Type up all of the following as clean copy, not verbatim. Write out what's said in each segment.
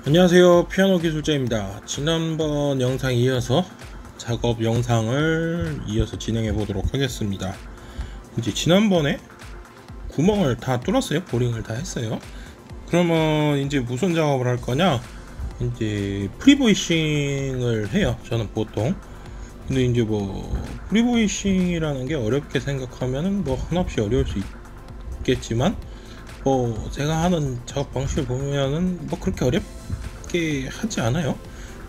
안녕하세요, 피아노 기술자입니다. 지난번 영상에 이어서 작업 영상을 이어서 진행해 보도록 하겠습니다. 이제 지난번에 구멍을 다 뚫었어요. 보링을 다 했어요. 그러면 이제 무슨 작업을 할 거냐? 이제 프리보이싱을 해요, 저는 보통. 근데 이제 뭐 프리보이싱이라는 게 어렵게 생각하면은 뭐 한없이 어려울 수 있겠지만, 제가 하는 작업 방식을 보면은 뭐 그렇게 어렵게 하지 않아요.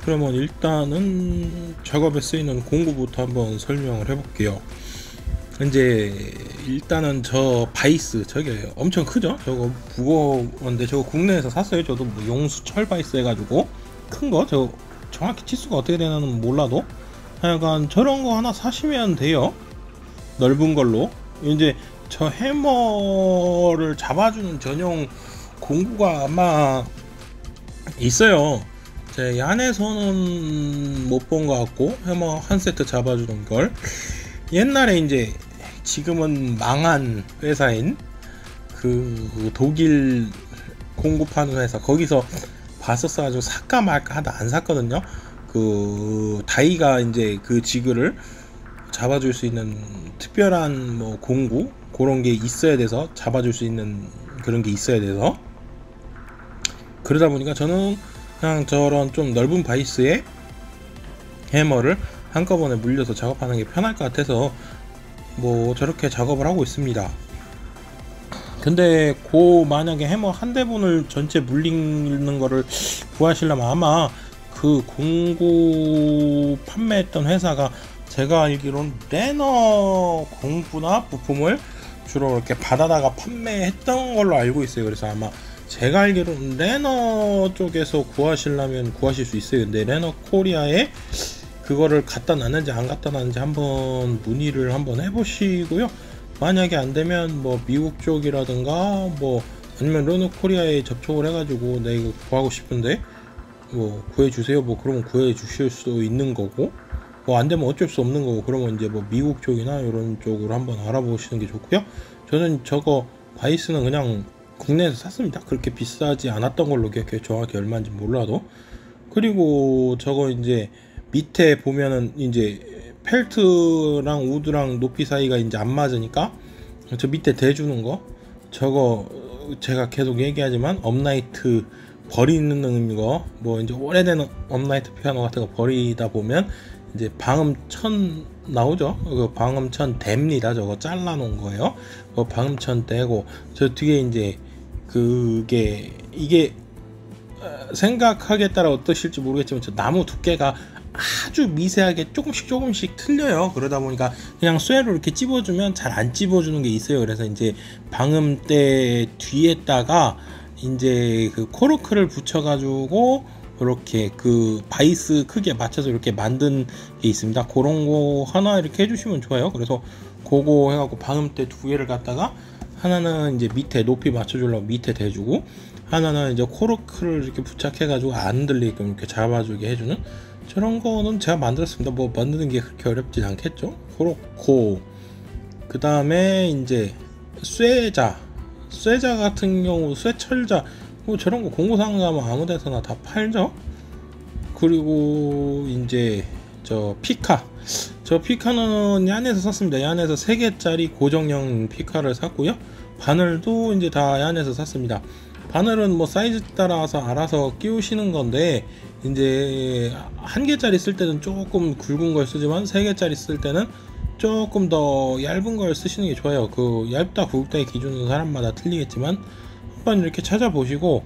그러면 일단은 작업에 쓰이는 공구부터 한번 설명을 해볼게요. 이제 일단은 저 바이스, 저게 엄청 크죠? 저거 무거운데 저거 국내에서 샀어요. 저도 뭐 용수철 바이스 해가지고 큰 거, 저 정확히 치수가 어떻게 되나는 몰라도 하여간 저런 거 하나 사시면 돼요. 넓은 걸로. 이제 저 해머를 잡아주는 전용 공구가 아마 있어요. 제 안에서는 못 본 것 같고, 해머 한 세트 잡아주는 걸 옛날에 이제, 지금은 망한 회사인 그 독일 공구 파는 회사, 거기서 봤었어가지고 살까 말까 하다 안 샀거든요. 그 다이가 이제 그 지그를 잡아줄 수 있는 특별한 뭐 공구 그런 게 있어야 돼서, 잡아줄 수 있는 그런 게 있어야 돼서, 그러다 보니까 저는 그냥 저런 좀 넓은 바이스에 해머를 한꺼번에 물려서 작업하는 게 편할 것 같아서 뭐 저렇게 작업을 하고 있습니다. 근데 만약에 해머 한 대분을 전체 물리는 거를 구하시려면 아마 그 공구 판매했던 회사가, 제가 알기로는 레너 공구나 부품을 주로 이렇게 받아다가 판매했던 걸로 알고 있어요. 그래서 아마 제가 알기로는 레너 쪽에서 구하시려면 구하실 수 있어요. 근데 레너 코리아에 그거를 갖다 놨는지 안 갖다 놨는지 한번 문의를 한번 해보시고요. 만약에 안 되면 뭐 미국 쪽이라든가 뭐 아니면 레너 코리아에 접촉을 해가지고 내 이거 구하고 싶은데 뭐 구해주세요, 뭐 그러면 구해주실 수도 있는 거고, 뭐 안되면 어쩔 수 없는 거고, 그러면 이제 뭐 미국 쪽이나 이런 쪽으로 한번 알아보시는 게 좋고요. 저는 저거 바이스는 그냥 국내에서 샀습니다. 그렇게 비싸지 않았던 걸로 기억해요. 정확히 얼마인지 몰라도. 그리고 저거 이제 밑에 보면은 이제 펠트랑 우드랑 높이 사이가 이제 안 맞으니까 저 밑에 대주는 거, 저거 제가 계속 얘기하지만 업라이트 버리는 거, 뭐 이제 오래된 업라이트 피아노 같은 거 버리다 보면 이제 방음천 나오죠. 그 방음천 댑니다. 저거 잘라 놓은 거예요. 그 방음천 떼고, 저 뒤에 이제 그게, 이게 생각하기에 따라 어떠실지 모르겠지만 저 나무 두께가 아주 미세하게 조금씩 틀려요. 그러다 보니까 그냥 쇠로 이렇게 찝어주면 잘 안 찝어주는 게 있어요. 그래서 이제 방음대 뒤에다가 이제 그 코르크를 붙여가지고 이렇게 그 바이스 크기에 맞춰서 이렇게 만든 게 있습니다. 그런 거 하나 이렇게 해주시면 좋아요. 그래서 그거 해갖고 방음대 두 개를 갖다가, 하나는 이제 밑에 높이 맞춰주려고 밑에 대주고, 하나는 이제 코르크를 이렇게 부착해가지고 안 들리게끔 이렇게 잡아주게 해주는, 저런 거는 제가 만들었습니다. 뭐 만드는 게 그렇게 어렵진 않겠죠. 그렇고, 그 다음에 이제 쇠자 같은 경우, 쇠철자, 뭐 저런 거 공구상 가면 아무 데서나 다 팔죠. 그리고 이제 저 피카는 야안에서 샀습니다. 야안에서 3개짜리 고정형 피카를 샀고요. 바늘도 이제 다 야안에서 샀습니다. 바늘은 뭐 사이즈 따라서 알아서 끼우시는 건데, 이제 1개짜리 쓸 때는 조금 굵은 걸 쓰지만 3개짜리 쓸 때는 조금 더 얇은 걸 쓰시는 게 좋아요. 그 얇다 굵다의 기준은 사람마다 틀리겠지만 한번 이렇게 찾아보시고,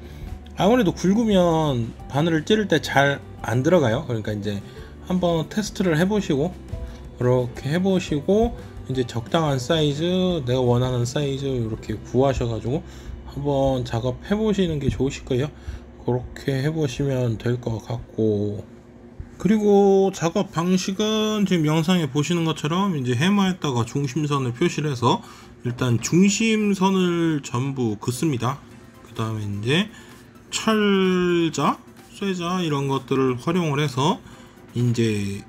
아무래도 굵으면 바늘을 찌를 때 잘 안 들어가요. 그러니까 이제 한번 테스트를 해보시고, 이렇게 해보시고 이제 적당한 사이즈, 내가 원하는 사이즈 이렇게 구하셔가지고 한번 작업해 보시는 게 좋으실 거예요. 그렇게 해보시면 될 것 같고, 그리고 작업 방식은 지금 영상에 보시는 것처럼 이제 해머에다가 중심선을 표시를 해서 일단 중심선을 전부 긋습니다. 그 다음에 이제 철자, 쇠자 이런 것들을 활용을 해서 이제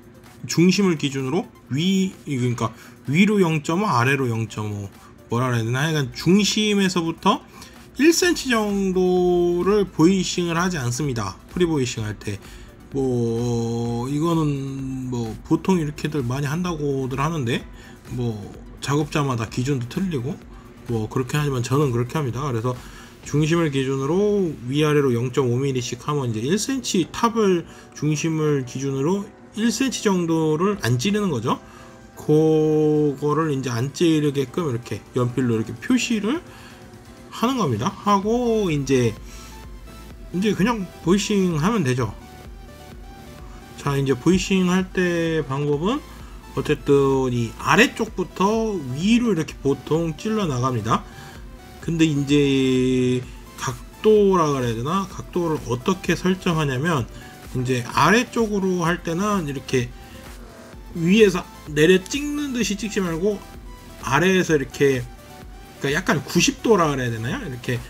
중심을 기준으로 그러니까 위로 0.5, 아래로 0.5, 뭐라 해야 되나, 하여간 중심에서부터 1cm 정도를 보이싱을 하지 않습니다. 프리보이싱 할 때. 뭐 이거는 뭐 보통 이렇게들 많이 한다고들 하는데 뭐 작업자마다 기준도 틀리고 뭐 그렇게 하지만 저는 그렇게 합니다. 그래서 중심을 기준으로 위아래로 0.5mm씩 하면 이제 1cm 탑을 중심을 기준으로 1cm 정도를 안 찌르는 거죠. 그거를 이제 안 찌르게끔 이렇게 연필로 이렇게 표시를 하는 겁니다. 하고 이제 그냥 보이싱 하면 되죠. 자, 이제 보이싱 할 때 방법은 어쨌든 이 아래쪽부터 위로 이렇게 보통 찔러 나갑니다. 근데 이제 각도라 그래야 되나? 각도를 어떻게 설정하냐면 이제 아래쪽으로 할 때는 이렇게 위에서 내려 찍는 듯이 찍지 말고 아래에서 이렇게, 그러니까 약간 90도라 그래야 되나요? 이렇게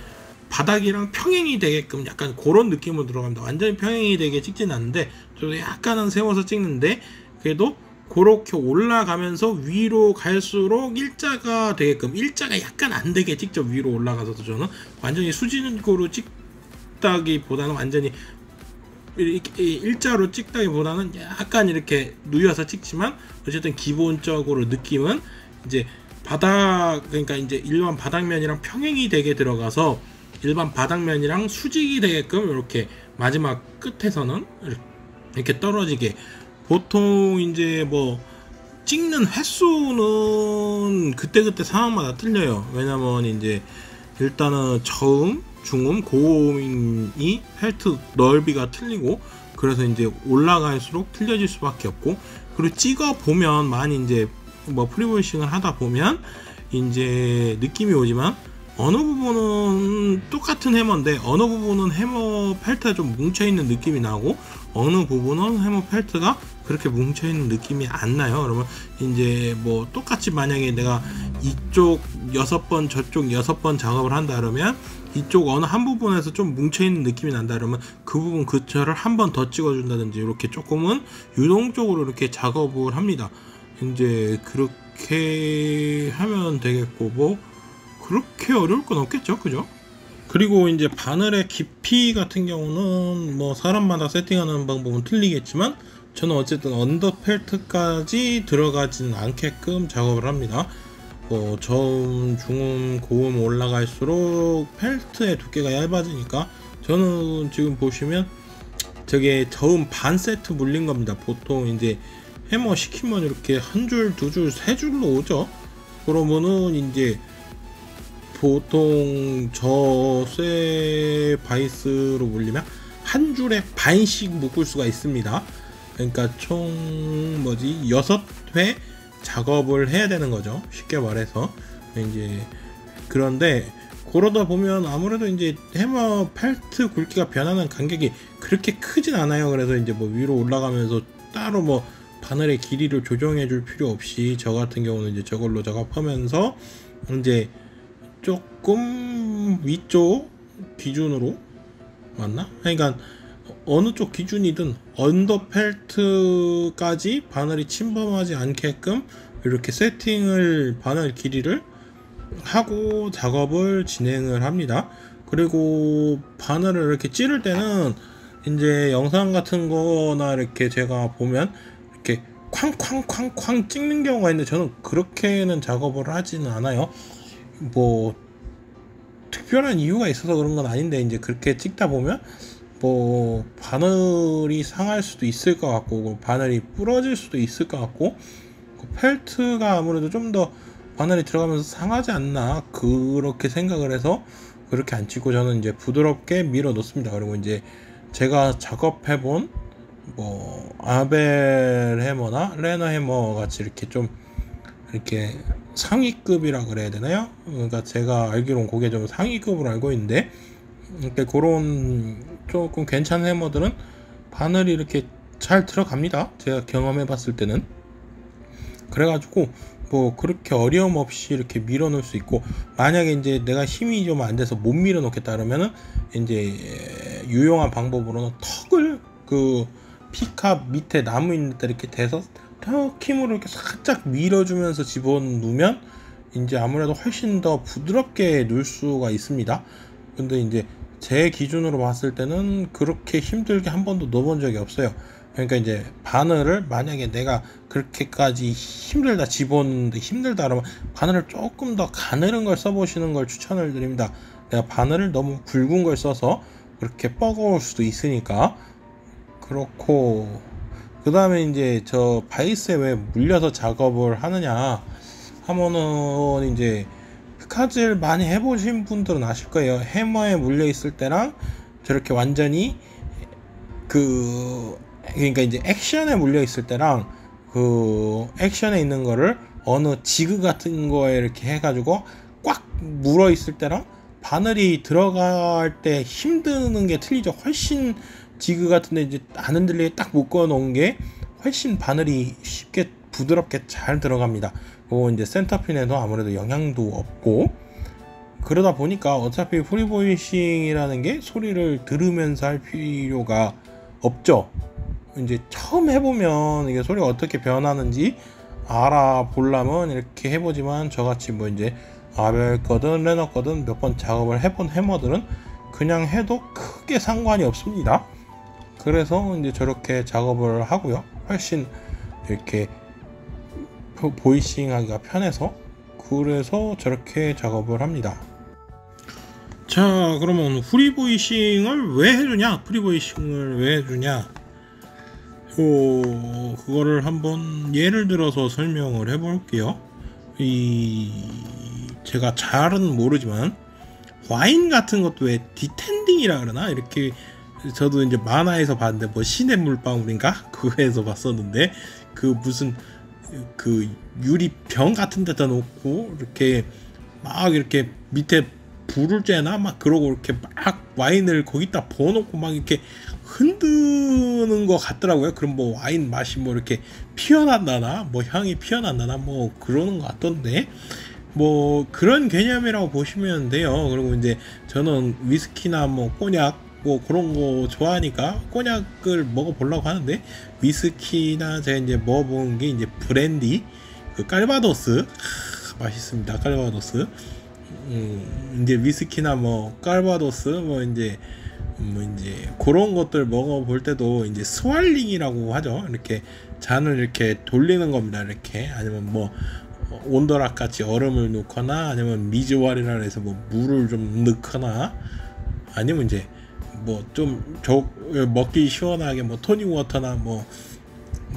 바닥이랑 평행이 되게끔 약간 그런 느낌으로 들어갑니다. 완전히 평행이 되게 찍진 않는데 저도 약간은 세워서 찍는데 그래도 그렇게 올라가면서 위로 갈수록 일자가 되게끔, 일자가 약간 안 되게 직접 위로 올라가서도 저는 완전히 수직으로 찍다기보다는 완전히 이렇게 일자로 찍다기보다는 약간 이렇게 누여서 찍지만 어쨌든 기본적으로 느낌은 이제 바닥, 그러니까 이제 일반 바닥면이랑 평행이 되게 들어가서 일반 바닥면이랑 수직이 되게끔 이렇게 마지막 끝에서는 이렇게 떨어지게. 보통 이제 뭐 찍는 횟수는 그때그때 상황마다 틀려요. 왜냐면 이제 일단은 저음, 중음, 고음이 펠트 넓이가 틀리고 그래서 이제 올라갈수록 틀려질 수밖에 없고, 그리고 찍어 보면 많이 이제 뭐 프리보이싱을 하다 보면 이제 느낌이 오지만 어느 부분은 똑같은 해머인데 어느 부분은 해머 펠트가 좀 뭉쳐있는 느낌이 나고 어느 부분은 해머 펠트가 그렇게 뭉쳐있는 느낌이 안 나요. 그러면 이제 뭐 똑같이 만약에 내가 이쪽 6번 저쪽 6번 작업을 한다 그러면 이쪽 어느 한 부분에서 좀 뭉쳐있는 느낌이 난다 그러면 그 부분 근처를 한 번 더 찍어준다든지 이렇게 조금은 유동적으로 이렇게 작업을 합니다. 이제 그렇게 하면 되겠고 뭐 그렇게 어려울 건 없겠죠, 그죠? 그리고 이제 바늘의 깊이 같은 경우는 뭐 사람마다 세팅하는 방법은 틀리겠지만 저는 어쨌든 언더 펠트까지 들어가지는 않게끔 작업을 합니다. 뭐 저음, 중음, 고음 올라갈수록 펠트의 두께가 얇아지니까 저는 지금 보시면 저게 저음 반 세트 물린 겁니다. 보통 이제 해머 시키면 이렇게 한 줄, 두 줄, 세 줄로 오죠. 그러면은 이제 보통 저쇠 바이스로 물리면 한 줄에 반씩 묶을 수가 있습니다. 그러니까 총 6회 작업을 해야 되는 거죠. 쉽게 말해서. 이제 그런데 그러다 보면 아무래도 이제 해머 펠트 굵기가 변하는 간격이 그렇게 크진 않아요. 그래서 이제 뭐 위로 올라가면서 따로 뭐 바늘의 길이를 조정해 줄 필요 없이 저 같은 경우는 이제 저걸로 작업하면서 이제 조금 위쪽 기준으로 맞나? 그러니까 어느 쪽 기준이든 언더 펠트까지 바늘이 침범하지 않게끔 이렇게 세팅을 바늘 길이를 하고 작업을 진행을 합니다. 그리고 바늘을 이렇게 찌를 때는 이제 영상 같은 거나 이렇게 제가 보면 이렇게 쾅쾅쾅쾅 찍는 경우가 있는데 저는 그렇게는 작업을 하지는 않아요. 뭐 특별한 이유가 있어서 그런 건 아닌데 이제 그렇게 찍다 보면 뭐 바늘이 상할 수도 있을 것 같고 바늘이 부러질 수도 있을 것 같고 펠트가 아무래도 좀 더 바늘이 들어가면서 상하지 않나 그렇게 생각을 해서 그렇게 안 찍고 저는 이제 부드럽게 밀어 놓습니다. 그리고 이제 제가 작업해 본 뭐 아벨 해머나 레너 해머 같이 이렇게 좀 이렇게 상위급이라 그래야 되나요? 그러니까 제가 알기로는 그게 좀 상위급으로 알고 있는데 이렇게 그런 조금 괜찮은 해머들은 바늘이 이렇게 잘 들어갑니다. 제가 경험해 봤을 때는. 그래가지고 뭐 그렇게 어려움 없이 이렇게 밀어 놓을 수 있고, 만약에 이제 내가 힘이 좀 안 돼서 못 밀어 놓겠다 그러면은 이제 유용한 방법으로는 턱을 그 피카 밑에 나무 있는 데 이렇게 대서 턱 힘으로 이렇게 살짝 밀어주면서 집어넣으면 이제 아무래도 훨씬 더 부드럽게 놓을 수가 있습니다. 근데 이제 제 기준으로 봤을 때는 그렇게 힘들게 한 번도 넣어본 적이 없어요. 그러니까 이제 바늘을 만약에 내가 그렇게까지 힘들다 집었는데 힘들다 그러면 바늘을 조금 더 가늘은 걸 써보시는 걸 추천을 드립니다. 내가 바늘을 너무 굵은 걸 써서 그렇게 뻐거울 수도 있으니까. 그렇고 그 다음에 이제 저 바이스에 왜 물려서 작업을 하느냐 하면은 이제 피카질 많이 해보신 분들은 아실 거예요. 해머에 물려 있을 때랑 저렇게 완전히 그러니까 이제 액션에 물려 있을 때랑 그 액션에 있는 거를 어느 지그 같은 거에 이렇게 해가지고 꽉 물어 있을 때랑 바늘이 들어갈 때 힘드는 게 틀리죠. 훨씬 지그 같은데 이제 안 흔들리게 딱 묶어 놓은 게 훨씬 바늘이 쉽게 부드럽게 잘 들어갑니다. 그리고 이제 센터핀에도 아무래도 영향도 없고 그러다 보니까 어차피 프리보이싱이라는 게 소리를 들으면서 할 필요가 없죠. 이제 처음 해보면 이게 소리가 어떻게 변하는지 알아보려면 이렇게 해보지만 저같이 뭐 이제 아벨 거든 레너 거든 몇 번 작업을 해본 해머들은 그냥 해도 크게 상관이 없습니다. 그래서 이제 저렇게 작업을 하고요. 훨씬 이렇게 보이싱 하기가 편해서 그래서 저렇게 작업을 합니다. 자, 그러면 프리보이싱을 왜 해주냐? 프리보이싱을 왜 해주냐? 그거를 한번 예를 들어서 설명을 해볼게요. 제가 잘은 모르지만 와인 같은 것도 왜 디텐딩이라 그러나 이렇게 저도 이제 만화에서 봤는데 뭐 신의 물방울인가 그거에서 봤었는데 그 무슨 그 유리병 같은 데다 놓고 이렇게 막 이렇게 밑에 불을 쬐나 막 그러고 이렇게 막 와인을 거기다 부어놓고 막 이렇게 흔드는 것 같더라고요. 그럼 뭐 와인 맛이 뭐 이렇게 피어난다나 뭐 향이 피어난다나 뭐 그러는 것 같던데 뭐 그런 개념이라고 보시면 돼요. 그리고 이제 저는 위스키나 뭐 꼬냑 뭐 그런 거 좋아하니까 꼬냑을 먹어보려고 하는데 위스키나 제가 이제 먹어본 게 이제 브랜디 그 깔바도스 맛있습니다. 깔바도스 이제 위스키나 뭐 깔바도스 뭐 이제 그런 것들 먹어볼 때도 이제 스왈링이라고 하죠. 이렇게 잔을 이렇게 돌리는 겁니다. 이렇게 아니면 뭐 온도락 같이 얼음을 넣거나 아니면 미즈왈이라 해서 뭐 물을 좀 넣거나 아니면 이제 뭐 좀 먹기 시원하게 뭐 토닉 워터나 뭐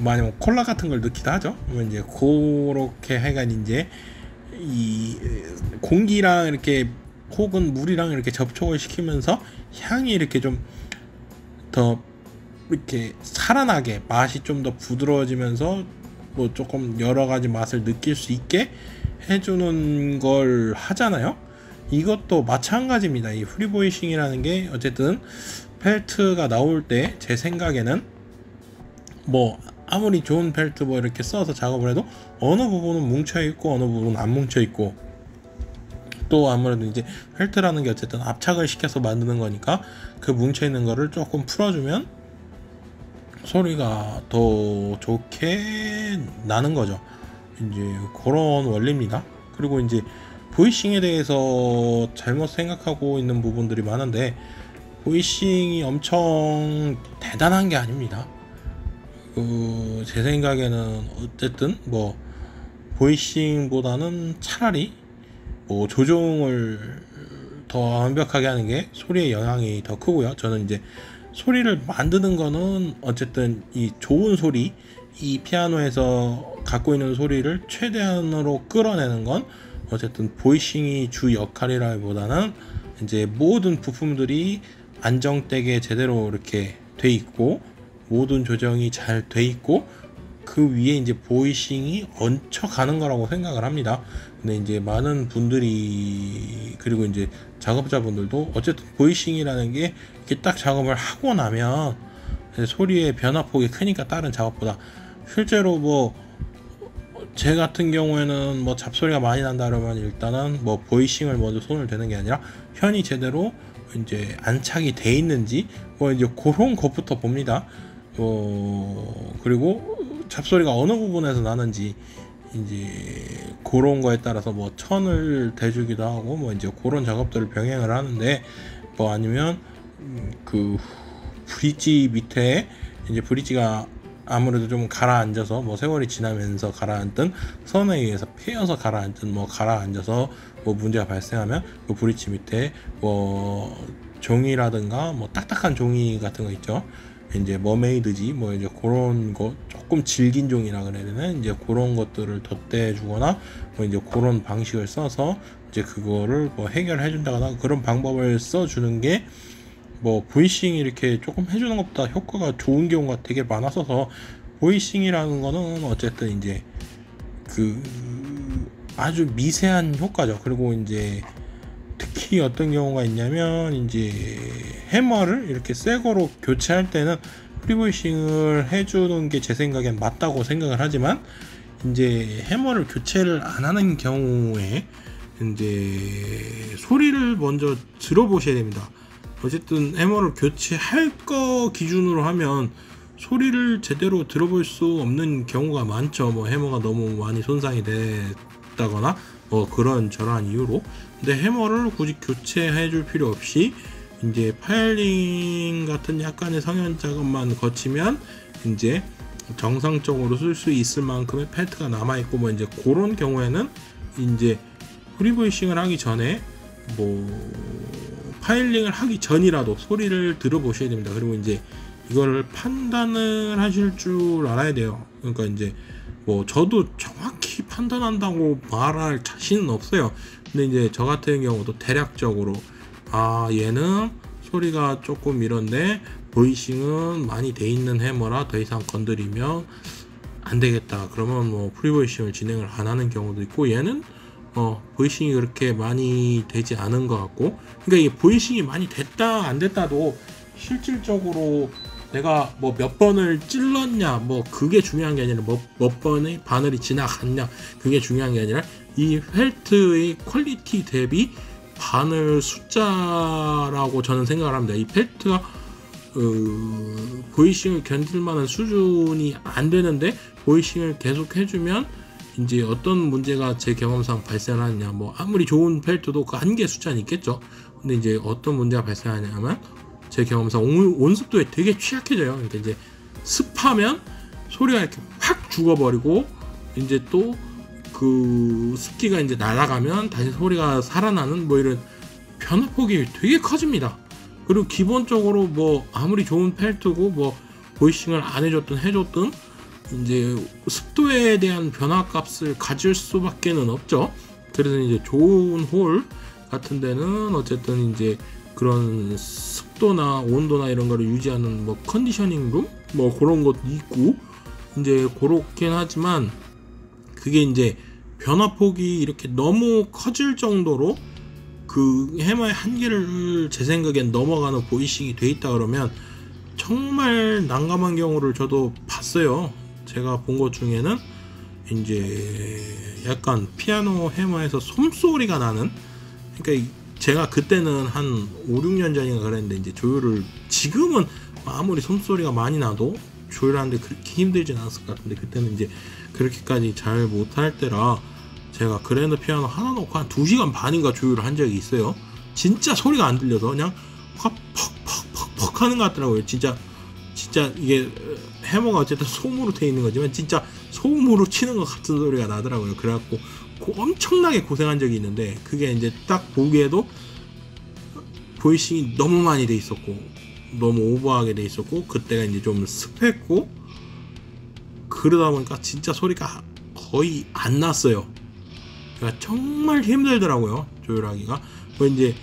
아니면 콜라 같은 걸 넣기도 하죠. 이제 그렇게 해간 이제 이 공기랑 이렇게 혹은 물이랑 이렇게 접촉을 시키면서 향이 이렇게 좀 더 이렇게 살아나게 맛이 좀 더 부드러워지면서 뭐 조금 여러 가지 맛을 느낄 수 있게 해주는 걸 하잖아요. 이것도 마찬가지입니다. 이 프리보이싱이라는 게 어쨌든 펠트가 나올 때 제 생각에는 뭐 아무리 좋은 펠트 뭐 이렇게 써서 작업을 해도 어느 부분은 뭉쳐 있고 어느 부분은 안 뭉쳐 있고 또 아무래도 이제 펠트라는 게 어쨌든 압착을 시켜서 만드는 거니까 그 뭉쳐 있는 거를 조금 풀어주면 소리가 더 좋게 나는 거죠. 이제 그런 원리입니다. 그리고 이제 보이싱에 대해서 잘못 생각하고 있는 부분들이 많은데 보이싱이 엄청 대단한 게 아닙니다. 제 생각에는 어쨌든 뭐 보이싱보다는 차라리 뭐 조종을 더 완벽하게 하는 게 소리의 영향이 더 크고요. 저는 이제 소리를 만드는 거는 어쨌든 이 좋은 소리, 이 피아노에서 갖고 있는 소리를 최대한으로 끌어내는 건 어쨌든 보이싱이 주 역할이라기보다는 이제 모든 부품들이 안정되게 제대로 이렇게 돼 있고 모든 조정이 잘 돼 있고 그 위에 이제 보이싱이 얹혀가는 거라고 생각을 합니다. 근데 이제 많은 분들이 그리고 이제 작업자분들도 어쨌든 보이싱이라는 게 이렇게 딱 작업을 하고 나면 소리의 변화폭이 크니까 다른 작업보다 실제로 뭐 제 같은 경우에는 뭐 잡소리가 많이 난다 그러면 일단은 뭐 보이싱을 먼저 손을 대는 게 아니라 현이 제대로 이제 안착이 돼 있는지 뭐 이제 그런 것부터 봅니다. 그리고 잡소리가 어느 부분에서 나는지 이제 그런 거에 따라서 뭐 천을 대주기도 하고 뭐 이제 그런 작업들을 병행을 하는데, 뭐 아니면 그 브릿지 밑에 이제 브릿지가 아무래도 좀 가라앉아서 뭐 세월이 지나면서 가라앉든 선에 의해서 패여서 가라앉든 뭐 가라앉아서 뭐 문제가 발생하면 그 브릿지 밑에 뭐 종이라든가 뭐 딱딱한 종이 같은 거 있죠. 이제 머메이드지 뭐 이제 그런 거 조금 질긴 종이라 그래야 되나, 이제 그런 것들을 덧대 주거나 뭐 이제 그런 방식을 써서 이제 그거를 뭐 해결해 준다거나 그런 방법을 써 주는 게 뭐 보이싱 이렇게 조금 해주는 것보다 효과가 좋은 경우가 되게 많았어서, 보이싱이라는 거는 어쨌든 이제 그 아주 미세한 효과죠. 그리고 이제 특히 어떤 경우가 있냐면, 이제 해머를 이렇게 새 거로 교체할 때는 프리보이싱을 해주는 게 제 생각엔 맞다고 생각을 하지만, 이제 해머를 교체를 안 하는 경우에 이제 소리를 먼저 들어보셔야 됩니다. 어쨌든 해머를 교체할 거 기준으로 하면 소리를 제대로 들어볼 수 없는 경우가 많죠. 뭐 해머가 너무 많이 손상이 됐다거나 뭐 그런 저러한 이유로. 근데 해머를 굳이 교체해 줄 필요 없이 이제 파일링 같은 약간의 성형 작업만 거치면 이제 정상적으로 쓸 수 있을 만큼의 펠트가 남아 있고, 뭐 이제 그런 경우에는 이제 프리보이싱을 하기 전에 뭐 파일링을 하기 전이라도 소리를 들어보셔야 됩니다. 그리고 이제 이거를 판단을 하실 줄 알아야 돼요. 그러니까 이제 뭐 저도 정확히 판단한다고 말할 자신은 없어요. 근데 이제 저 같은 경우도 대략적으로 얘는 소리가 조금 이런데 보이싱은 많이 돼 있는 해머라 더 이상 건드리면 안 되겠다. 그러면 뭐 프리보이싱을 진행을 안 하는 경우도 있고, 얘는 보이싱이 그렇게 많이 되지 않은 것 같고, 그러니까 이게 보이싱이 많이 됐다 안 됐다도 실질적으로 내가 뭐 몇 번을 찔렀냐 뭐 그게 중요한 게 아니라 몇 번의 바늘이 지나갔냐 그게 중요한 게 아니라 이 펠트의 퀄리티 대비 바늘 숫자라고 저는 생각을 합니다. 이 펠트가 보이싱을 견딜 만한 수준이 안 되는데 보이싱을 계속 해주면 이제 어떤 문제가 제 경험상 발생하느냐, 뭐 아무리 좋은 펠트도 그 한계 숫자는 있겠죠. 근데 이제 어떤 문제가 발생하냐면 제 경험상 온습도에 되게 취약해져요. 그러니까 이제 습하면 소리가 이렇게 확 죽어버리고, 이제 또 그 습기가 이제 날아가면 다시 소리가 살아나는 뭐 이런 변화폭이 되게 커집니다. 그리고 기본적으로 뭐 아무리 좋은 펠트고 뭐 보이싱을 안 해줬든 해줬든 이제 습도에 대한 변화값을 가질 수밖에는 없죠. 그래서 이제 좋은 홀 같은 데는 어쨌든 이제 그런 습도나 온도나 이런 거를 유지하는 뭐 컨디셔닝 룸 뭐 그런 것도 있고, 이제 그렇긴 하지만 그게 이제 변화폭이 이렇게 너무 커질 정도로 그 해머의 한계를 제 생각엔 넘어가는 보이싱이 돼 있다 그러면 정말 난감한 경우를 저도 봤어요. 제가 본 것 중에는 이제 약간 피아노 해머에서 솜소리가 나는, 그러니까 제가 그때는 한 5, 6년 전인가 그랬는데, 이제 조율을 지금은 아무리 솜소리가 많이 나도 조율하는데 그렇게 힘들진 않았을 것 같은데, 그때는 이제 그렇게까지 잘 못할 때라 제가 그랜드 피아노 하나 놓고 한 2시간 반인가 조율을 한 적이 있어요. 진짜 소리가 안 들려서 그냥 퍽퍽퍽퍽 하는 것 같더라고요. 진짜 이게 해머가 어쨌든 솜으로 돼 있는 거지만 진짜 솜으로 치는 것 같은 소리가 나더라고요. 그래갖고 엄청나게 고생한 적이 있는데, 그게 이제 딱 보기에도 보이싱이 너무 많이 돼 있었고 너무 오버하게 돼 있었고 그때가 이제 좀 습했고 그러다 보니까 진짜 소리가 거의 안 났어요. 그러니까 정말 힘들더라고요, 조율하기가. 뭐 이제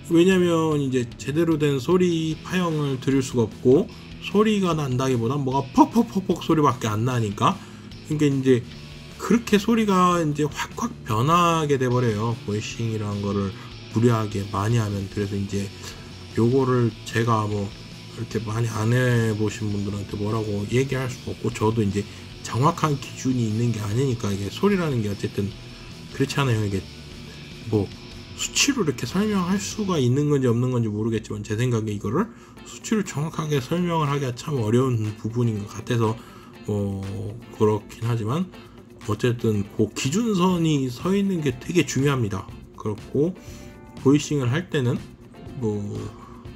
왜냐면 이제 제대로 된 소리 파형을 들을 수가 없고, 소리가 난다기보다 뭐가 퍽퍽퍽퍽 소리밖에 안 나니까, 그러니까 이제 그렇게 소리가 이제 확확 변하게 돼버려요, 보이싱이라는 거를 무리하게 많이 하면. 그래서 이제 요거를 제가 뭐 이렇게 많이 안 해보신 분들한테 뭐라고 얘기할 수가 없고, 저도 이제 정확한 기준이 있는 게 아니니까, 이게 소리라는 게 어쨌든 그렇지 않아요. 이게 뭐 수치로 이렇게 설명할 수가 있는 건지 없는 건지 모르겠지만, 제 생각에 이거를 수치로 정확하게 설명을 하기가 참 어려운 부분인 것 같아서 그렇긴 하지만, 어쨌든 그 기준선이 서 있는 게 되게 중요합니다. 그렇고 보이싱을 할 때는 뭐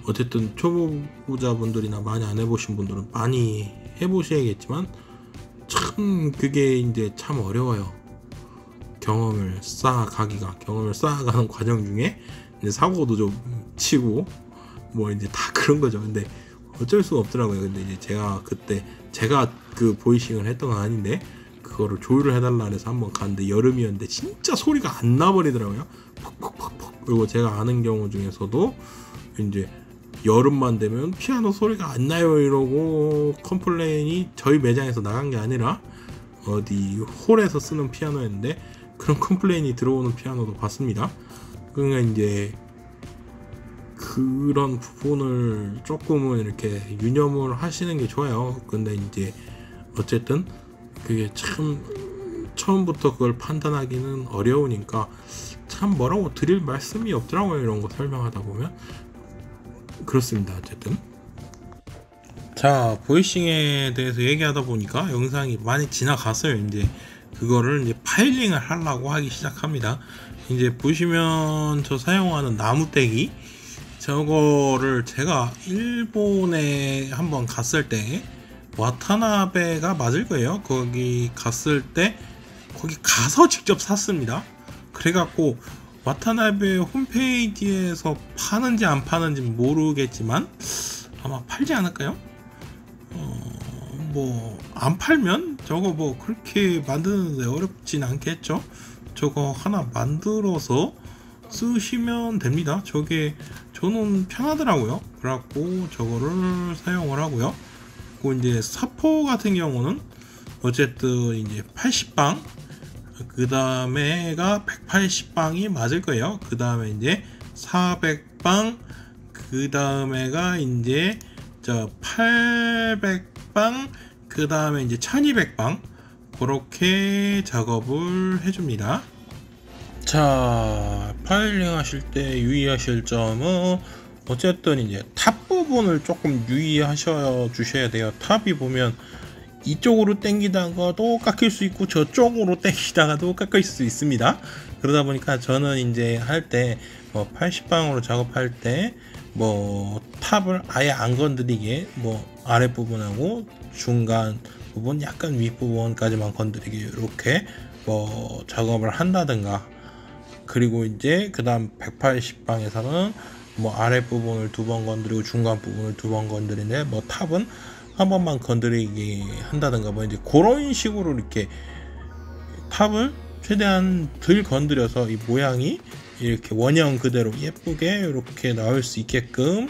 어쨌든 초보자분들이나 많이 안 해보신 분들은 많이 해보셔야겠지만 참 그게 이제 참 어려워요. 경험을 쌓아가는 과정 중에 이제 사고도 좀 치고 뭐 이제 다 그런 거죠. 근데 어쩔 수가 없더라고요. 근데 이제 제가 그 보이싱을 했던 건 아닌데 그거를 조율을 해달라 해서 한번 갔는데 여름이었는데 진짜 소리가 안 나버리더라고요. 퍽퍽퍽퍽. 그리고 제가 아는 경우 중에서도 이제 여름만 되면 피아노 소리가 안 나요 이러고 컴플레인이 저희 매장에서 나간 게 아니라 어디 홀에서 쓰는 피아노였는데 그런 컴플레인이 들어오는 피아노도 봤습니다. 그러니까 이제 그런 부분을 조금은 이렇게 유념을 하시는 게 좋아요. 근데 이제 어쨌든 그게 참 처음부터 그걸 판단하기는 어려우니까 참 뭐라고 드릴 말씀이 없더라고요. 이런 거 설명하다 보면. 그렇습니다. 어쨌든 자, 보이싱에 대해서 얘기하다 보니까 영상이 많이 지나갔어요. 이제 그거를 이제 파일링을 하려고 하기 시작합니다. 이제 보시면 저 사용하는 나무떼기, 저거를 제가 일본에 한번 갔을 때 와타나베가 맞을 거예요. 거기 갔을 때 거기 가서 직접 샀습니다. 그래갖고 와타나베 홈페이지에서 파는지 안 파는지 모르겠지만 아마 팔지 않을까요? 뭐 안 팔면 저거 뭐 그렇게 만드는데 어렵진 않겠죠. 저거 하나 만들어서 쓰시면 됩니다. 저게 저는 편하더라고요. 그래갖고 저거를 사용을 하고요. 그리고 이제 사포 같은 경우는 어쨌든 이제 80방, 그 다음에가 180방이 맞을 거예요. 그 다음에 이제 400방, 그 다음에가 이제 저 800방, 그 다음에 이제 1200방, 그렇게 작업을 해줍니다. 자, 파일링 하실 때 유의하실 점은 어쨌든 이제 탑 부분을 조금 유의하셔 주셔야 돼요. 탑이 보면 이쪽으로 당기다가도 깎일 수 있고 저쪽으로 당기다가도 깎일 수 있습니다. 그러다 보니까 저는 이제 할 때 뭐 80방으로 작업할 때 뭐 탑을 아예 안 건드리게 뭐 아랫부분하고 중간 부분 약간 윗부분까지만 건드리게 이렇게 뭐 작업을 한다든가, 그리고 이제 그 다음 180방에서는 뭐 아랫부분을 2번 건드리고 중간 부분을 2번 건드리는데 뭐 탑은 한 번만 건드리게 한다든가 뭐 이제 그런 식으로 이렇게 탑을 최대한 덜 건드려서 이 모양이 이렇게 원형 그대로 예쁘게 이렇게 나올 수 있게끔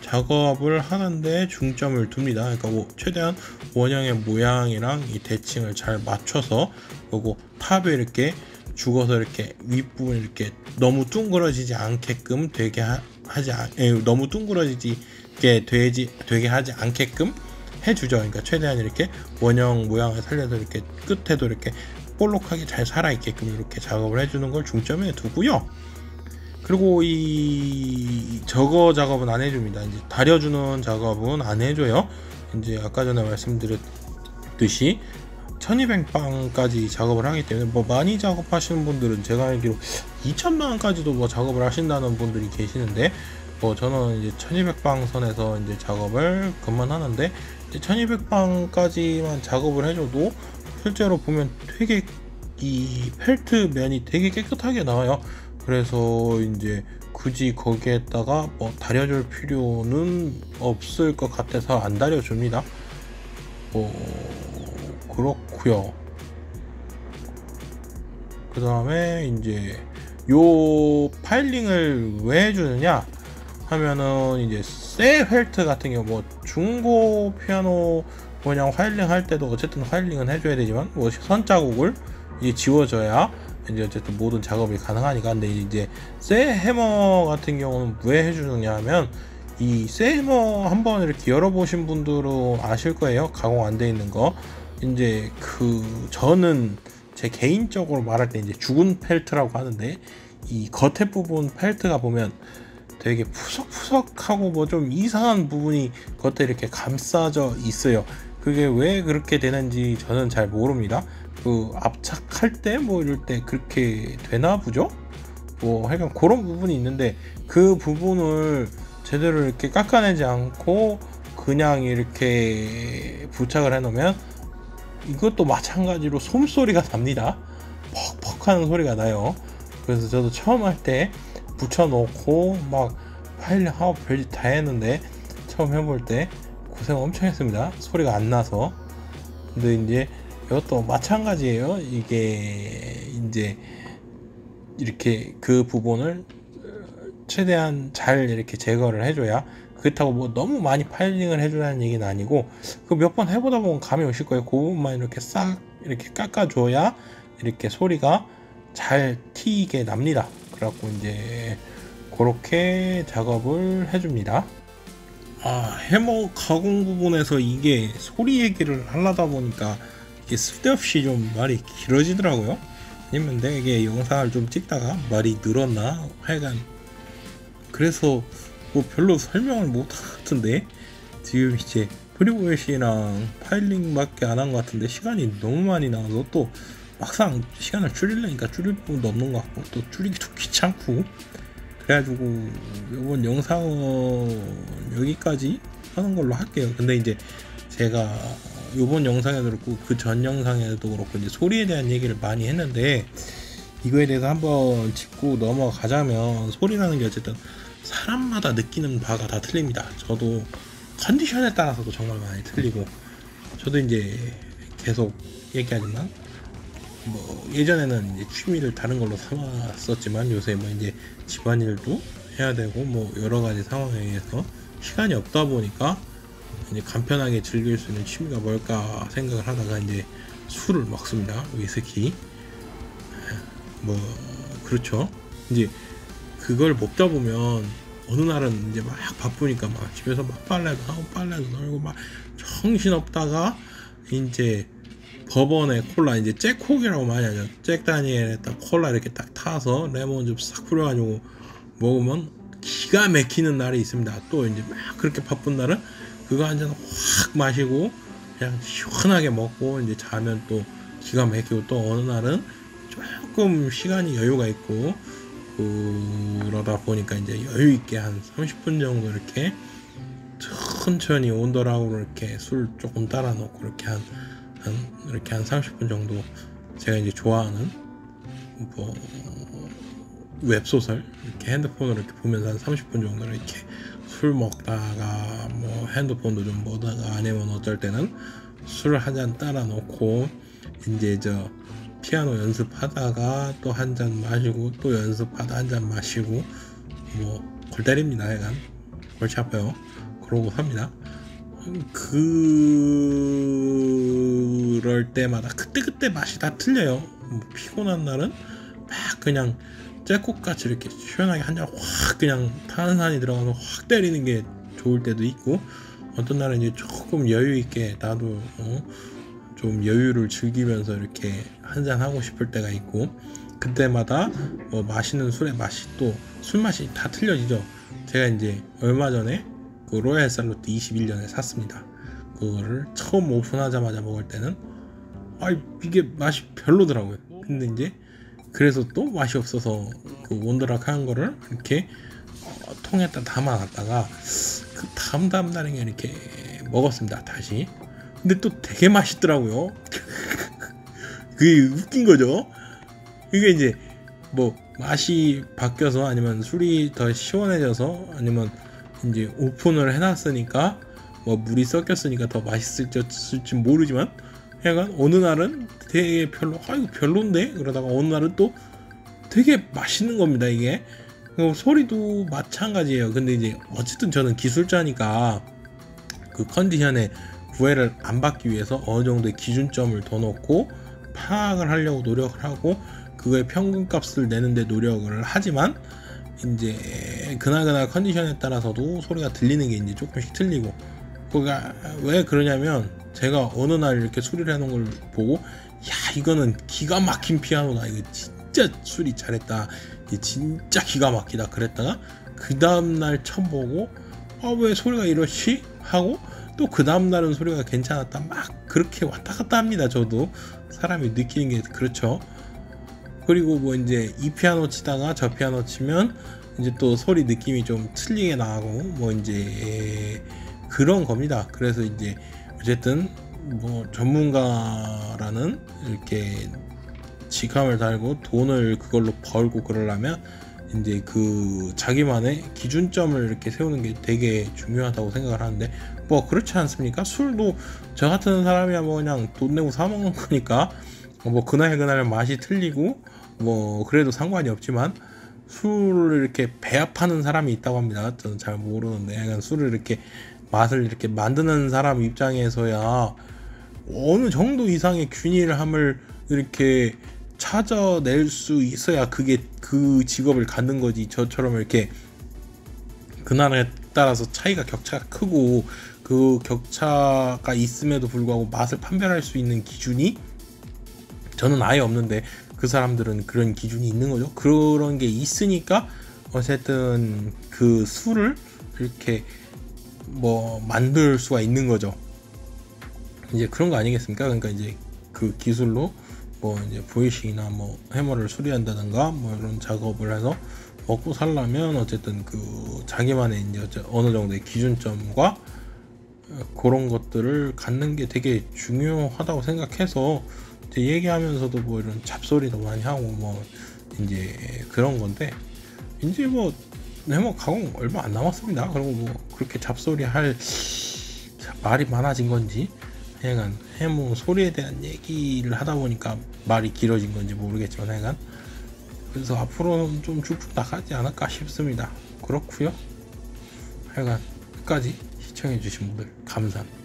작업을 하는데 중점을 둡니다. 그러니까 뭐 최대한 원형의 모양이랑 이 대칭을 잘 맞춰서, 그리고 탑에 이렇게 죽어서 이렇게 윗부분 이렇게 너무 둥그러지지 않게끔 너무 둥그러지게 되게 하지 않게끔 해주죠. 그러니까 최대한 이렇게 원형 모양을 살려서 이렇게 끝에도 이렇게 볼록하게 잘 살아있게끔 이렇게 작업을 해주는 걸 중점에 두고요. 그리고 저거 작업은 안 해줍니다. 이제 다려주는 작업은 안 해줘요. 이제 아까 전에 말씀드렸듯이 1200방까지 작업을 하기 때문에 뭐 많이 작업하시는 분들은 제가 알기로 2000방까지도 뭐 작업을 하신다는 분들이 계시는데, 뭐 저는 이제 1200방 선에서 이제 작업을 그만하는데, 1200방까지만 작업을 해줘도 실제로 보면 되게 이 펠트 면이 되게 깨끗하게 나와요. 그래서 이제 굳이 거기에다가 뭐 다려줄 필요는 없을 것 같아서 안 다려줍니다. 그렇고요. 그 다음에 이제 요 파일링을 왜 해주느냐 하면은 이제 새 펠트 같은 경우 뭐 중고 피아노 그냥 파일링 할 때도 어쨌든 파일링은 해줘야 되지만 뭐 선자국을 이제 지워줘야 이제 어쨌든 모든 작업이 가능하니까. 근데 이제 새 해머 같은 경우는 왜 해주느냐 하면 이 새 해머 한번 이렇게 열어보신 분들은 아실 거예요. 가공 안 돼 있는 거. 이제 저는 제 개인적으로 말할 때 이제 죽은 펠트라고 하는데, 이 겉에 부분 펠트가 보면 되게 푸석푸석하고 뭐 좀 이상한 부분이 겉에 이렇게 감싸져 있어요. 그게 왜 그렇게 되는지 저는 잘 모릅니다. 그 압착할 때 뭐 이럴 때 그렇게 되나 보죠? 뭐 하여간 그런 부분이 있는데 그 부분을 제대로 이렇게 깎아내지 않고 그냥 이렇게 부착을 해 놓으면 이것도 마찬가지로 솜소리가 납니다. 퍽퍽 하는 소리가 나요. 그래서 저도 처음 할 때 붙여놓고 막 파일링하고 별짓 다 했는데 처음 해볼 때 고생 엄청 했습니다. 소리가 안 나서. 근데 이제 이것도 마찬가지예요. 이게 이제 이렇게 그 부분을 최대한 잘 이렇게 제거를 해줘야, 그렇다고 뭐 너무 많이 파일링을 해주라는 얘기는 아니고 그 몇 번 해보다 보면 감이 오실 거예요. 그 부분만 이렇게 싹 이렇게 깎아줘야 이렇게 소리가 잘 튀게 납니다. 그래갖고 이제 그렇게 작업을 해줍니다. 해머 가공 부분에서 이게 소리 얘기를 하려다 보니까 이게 쓸데없이 좀 말이 길어지더라고요. 아니면 내가 이게 영상을 좀 찍다가 말이 늘었나 하여간 그래서 뭐 별로 설명을 못 한 것 같은데 지금 이제 프리보이시랑 파일링밖에 안 한 것 같은데 시간이 너무 많이 나와서 또 막상 시간을 줄이려니까 줄일 부분도 없는 것 같고 또 줄이기도 귀찮고 그래가지고 이번 영상은 여기까지 하는 걸로 할게요. 근데 이제 제가 이번 영상에도 그렇고 그 전 영상에도 그렇고 이제 소리에 대한 얘기를 많이 했는데 이거에 대해서 한번 짚고 넘어가자면 소리라는 게 어쨌든 사람마다 느끼는 바가 다 틀립니다. 저도 컨디션에 따라서도 정말 많이 틀리고 저도 이제 계속 얘기하지만 뭐 예전에는 이제 취미를 다른 걸로 삼았었지만 요새 뭐 이제 집안일도 해야 되고 뭐 여러 가지 상황에 의해서 시간이 없다 보니까 이제 간편하게 즐길 수 있는 취미가 뭘까 생각을 하다가 이제 술을 먹습니다. 위스키. 뭐 그렇죠. 이제 그걸 먹다 보면 어느 날은 이제 막 바쁘니까 막 집에서 막 빨래도 하고 빨래도 널고 막 정신없다가 이제 버번에 콜라 이제 잭콕이라고 많이 하죠. 잭 다니엘에 딱 콜라 이렇게 딱 타서 레몬 좀 싹 뿌려가지고 먹으면 기가 막히는 날이 있습니다. 또 이제 막 그렇게 바쁜 날은 그거 한 잔 확 마시고 그냥 시원하게 먹고 이제 자면 또 기가 막히고 또 어느 날은 조금 시간이 여유가 있고 그러다 보니까 이제 여유 있게 한 30분 정도 이렇게 천천히 온더락으로 이렇게 술 조금 따라 놓고 이렇게 이렇게 한 30분 정도 제가 이제 좋아하는 뭐 웹소설 이렇게 핸드폰으로 이렇게 보면서 한 30분 정도 이렇게 술 먹다가 뭐 핸드폰도 좀 보다가 아니면 어쩔 때는 술을 한 잔 따라 놓고 이제 저 피아노 연습하다가 또 한 잔 마시고 또 연습하다 한 잔 마시고 뭐 골 때립니다. 약간 골치 아파요. 그러고 삽니다. 그럴 때마다 그때 맛이 다 틀려요. 뭐 피곤한 날은 막 그냥 째국같이 이렇게 시원하게 한 잔 확 그냥 탄산이 들어가서 확 때리는 게 좋을 때도 있고 어떤 날은 이제 조금 여유 있게 나도 좀 여유를 즐기면서 이렇게 한 잔 하고 싶을 때가 있고 그때마다 뭐 마시는 술의 맛이 또 술 맛이 다 틀려지죠. 제가 이제 얼마 전에 그 로얄 살로트 21년에 샀습니다. 그거를 처음 오픈하자마자 먹을 때는 이게 맛이 별로더라고요. 근데 이제 그래서 또 맛이 없어서 그 온드락 한 거를 이렇게 통에다 담아놨다가 그 다음 날에 이렇게 먹었습니다. 다시. 근데 또 되게 맛있더라고요. 그게 웃긴 거죠. 이게 이제 뭐 맛이 바뀌어서 아니면 술이 더 시원해져서 아니면 이제 오픈을 해놨으니까 뭐 물이 섞였으니까 더 맛있을지 모르지만 약간 어느 날은 되게 이거 별론데 그러다가 어느 날은 또 되게 맛있는 겁니다. 이게 소리도 마찬가지예요. 근데 이제 어쨌든 저는 기술자니까 그 컨디션에 구애를 안 받기 위해서 어느 정도의 기준점을 더 놓고 파악을 하려고 노력을 하고 그거의 평균값을 내는데 노력을 하지만 이제 그날 컨디션에 따라서도 소리가 들리는 게 이제 조금씩 틀리고 그가 왜 그러냐면 제가 어느 날 이렇게 수리를 해놓은 걸 보고 이거는 기가 막힌 피아노다, 이거 진짜 수리 잘했다, 이게 진짜 기가 막히다 그랬다가 그 다음날 처음 보고 왜 소리가 이렇지? 하고 또 그 다음날은 소리가 괜찮았다 막 그렇게 왔다 갔다 합니다. 저도 사람이 느끼는 게 그렇죠. 그리고 뭐 이제 이 피아노 치다가 저 피아노 치면 이제 또 소리 느낌이 좀 틀리게 나고 뭐 이제 그런 겁니다. 그래서 이제 어쨌든 뭐 전문가라는 이렇게 직함을 달고 돈을 그걸로 벌고 그러려면 이제 그 자기만의 기준점을 이렇게 세우는 게 되게 중요하다고 생각을 하는데 뭐 그렇지 않습니까? 술도 저 같은 사람이야 뭐 그냥 돈 내고 사 먹는 거니까 뭐 그날 맛이 틀리고 뭐 그래도 상관이 없지만 술을 이렇게 배합하는 사람이 있다고 합니다. 저는 잘 모르는데 약간 술을 이렇게 맛을 이렇게 만드는 사람 입장에서야 어느 정도 이상의 균일함을 이렇게 찾아낼 수 있어야 그게 그 직업을 갖는 거지. 저처럼 이렇게 그날에 따라서 격차가 크고 그 격차가 있음에도 불구하고 맛을 판별할 수 있는 기준이 저는 아예 없는데 그 사람들은 그런 기준이 있는 거죠. 그런 게 있으니까 어쨌든 그 술을 이렇게 뭐 만들 수가 있는 거죠. 이제 그런 거 아니겠습니까? 그러니까 이제 그 기술로 뭐 이제 보이싱이나 뭐 해머를 수리한다든가 뭐 이런 작업을 해서 먹고 살려면 어쨌든 그 자기만의 이제 어느 정도의 기준점과 그런 것들을 갖는 게 되게 중요하다고 생각해서 이제 얘기하면서도 뭐 이런 잡소리도 많이 하고 뭐 이제 그런 건데 이제 뭐 해머 가공 얼마 안 남았습니다. 그리고 뭐 그렇게 잡소리 할 말이 많아진 건지 하여간 해머 소리에 대한 얘기를 하다 보니까 말이 길어진 건지 모르겠지만 하여간 그래서 앞으로는 좀 쭉쭉 나가지 않을까 싶습니다. 그렇고요. 하여간 끝까지 시청해 주신 분들 감사합니다.